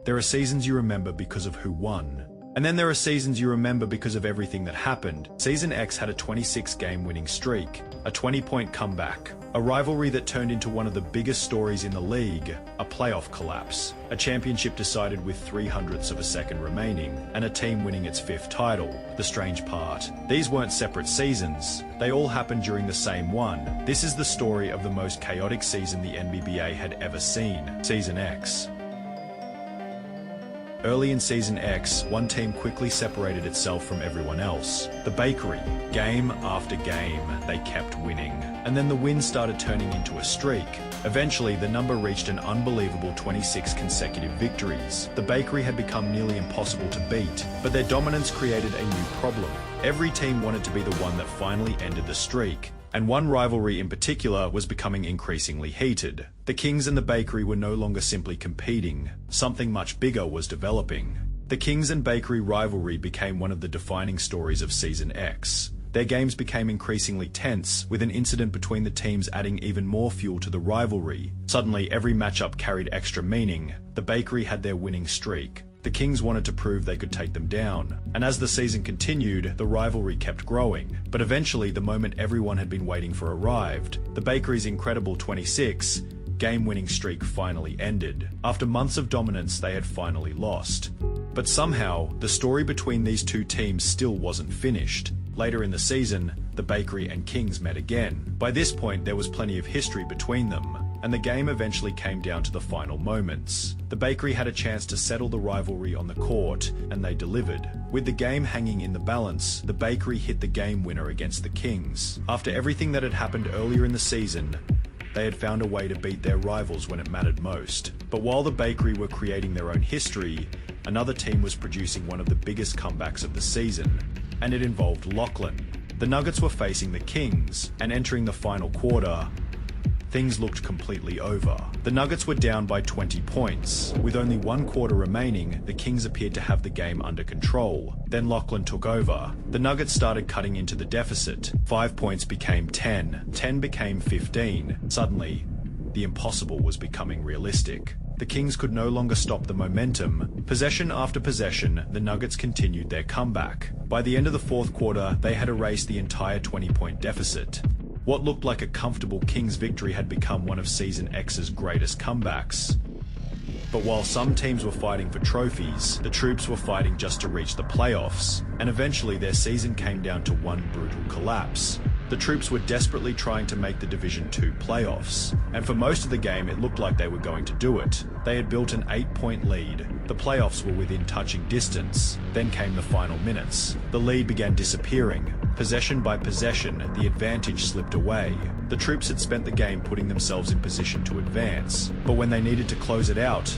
There are seasons you remember because of who won. And then there are seasons you remember because of everything that happened. Season X had a 26-game winning streak, a 20-point comeback, a rivalry that turned into one of the biggest stories in the league, a playoff collapse, a championship decided with 0.03 of a second remaining, and a team winning its 5th title. The strange part, these weren't separate seasons. They all happened during the same one. This is the story of the most chaotic season the NBBA had ever seen, Season X. Early in Season X, one team quickly separated itself from everyone else. The Bakery. Game after game, they kept winning. And then the wins started turning into a streak. Eventually, the number reached an unbelievable 26 consecutive victories. The Bakery had become nearly impossible to beat, but their dominance created a new problem. Every team wanted to be the one that finally ended the streak. And one rivalry in particular was becoming increasingly heated. The Kings and the Bakery were no longer simply competing. Something much bigger was developing. The Kings and Bakery rivalry became one of the defining stories of Season X. Their games became increasingly tense, with an incident between the teams adding even more fuel to the rivalry. Suddenly, every matchup carried extra meaning. The Bakery had their winning streak. The Kings wanted to prove they could take them down. And as the season continued, the rivalry kept growing. But eventually, the moment everyone had been waiting for arrived. The Bakery's incredible 26-game-winning streak finally ended. After months of dominance, they had finally lost. But somehow, the story between these two teams still wasn't finished. Later in the season, the Bakery and Kings met again. By this point, there was plenty of history between them, and the game eventually came down to the final moments. The Bakery had a chance to settle the rivalry on the court, and they delivered. With the game hanging in the balance, the Bakery hit the game winner against the Kings. After everything that had happened earlier in the season, they had found a way to beat their rivals when it mattered most. But while the Bakery were creating their own history, another team was producing one of the biggest comebacks of the season, and it involved Lachlan. The Nuggets were facing the Kings, and entering the final quarter, things looked completely over. The Nuggets were down by 20 points. With only one quarter remaining, the Kings appeared to have the game under control. Then Lachlan took over. The Nuggets started cutting into the deficit. 5 points became 10. 10 became 15. Suddenly, the impossible was becoming realistic. The Kings could no longer stop the momentum. Possession after possession, the Nuggets continued their comeback. By the end of the 4th quarter, they had erased the entire 20-point deficit. What looked like a comfortable Kings victory had become one of Season X's greatest comebacks. But while some teams were fighting for trophies, the troops were fighting just to reach the playoffs, and eventually their season came down to one brutal collapse. The troops were desperately trying to make the Division II playoffs, and for most of the game it looked like they were going to do it. They had built an 8-point lead. The playoffs were within touching distance. Then came the final minutes. The lead began disappearing. Possession by possession, the advantage slipped away. The troops had spent the game putting themselves in position to advance, but when they needed to close it out,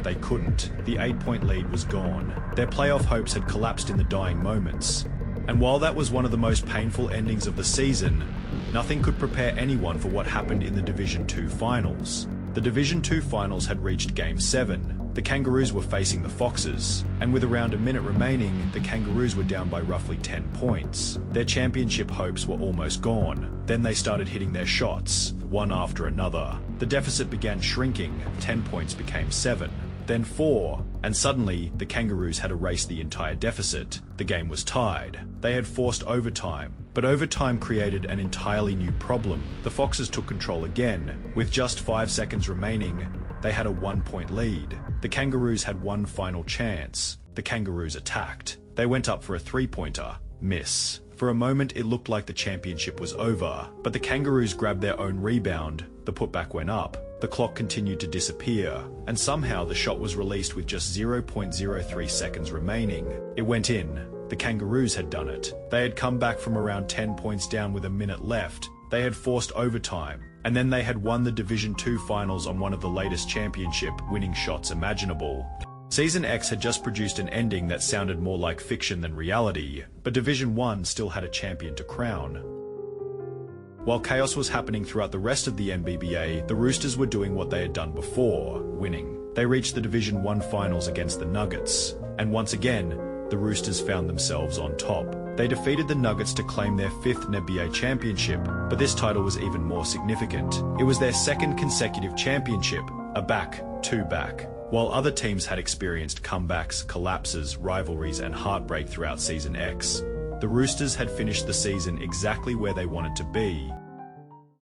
they couldn't. The 8-point lead was gone. Their playoff hopes had collapsed in the dying moments. And while that was one of the most painful endings of the season, nothing could prepare anyone for what happened in the Division II Finals. The Division II Finals had reached Game 7. The Kangaroos were facing the Foxes, and with around a minute remaining, the Kangaroos were down by roughly 10 points. Their championship hopes were almost gone. Then they started hitting their shots, one after another. The deficit began shrinking. 10 points became 7. Then 4, and suddenly the Kangaroos had erased the entire deficit. The game was tied. They had forced overtime, but overtime created an entirely new problem. The Foxes took control again. With just 5 seconds remaining, they had a 1-point lead. The Kangaroos had one final chance. The Kangaroos attacked. They went up for a 3-pointer. Miss. For a moment it looked like the championship was over, but the Kangaroos grabbed their own rebound. The putback went up. The clock continued to disappear, and somehow the shot was released with just 0.03 seconds remaining. It went in. The Kangaroos had done it. They had come back from around 10 points down with a minute left. They had forced overtime, and then they had won the Division II Finals on one of the latest championship-winning shots imaginable. Season X had just produced an ending that sounded more like fiction than reality, but Division I still had a champion to crown. While chaos was happening throughout the rest of the NBBA, the Roosters were doing what they had done before, winning. They reached the Division I Finals against the Nuggets, and once again, the Roosters found themselves on top. They defeated the Nuggets to claim their 5th NBA championship, but this title was even more significant. It was their 2nd consecutive championship, a back-to-back. While other teams had experienced comebacks, collapses, rivalries, and heartbreak throughout Season X, the Roosters had finished the season exactly where they wanted to be,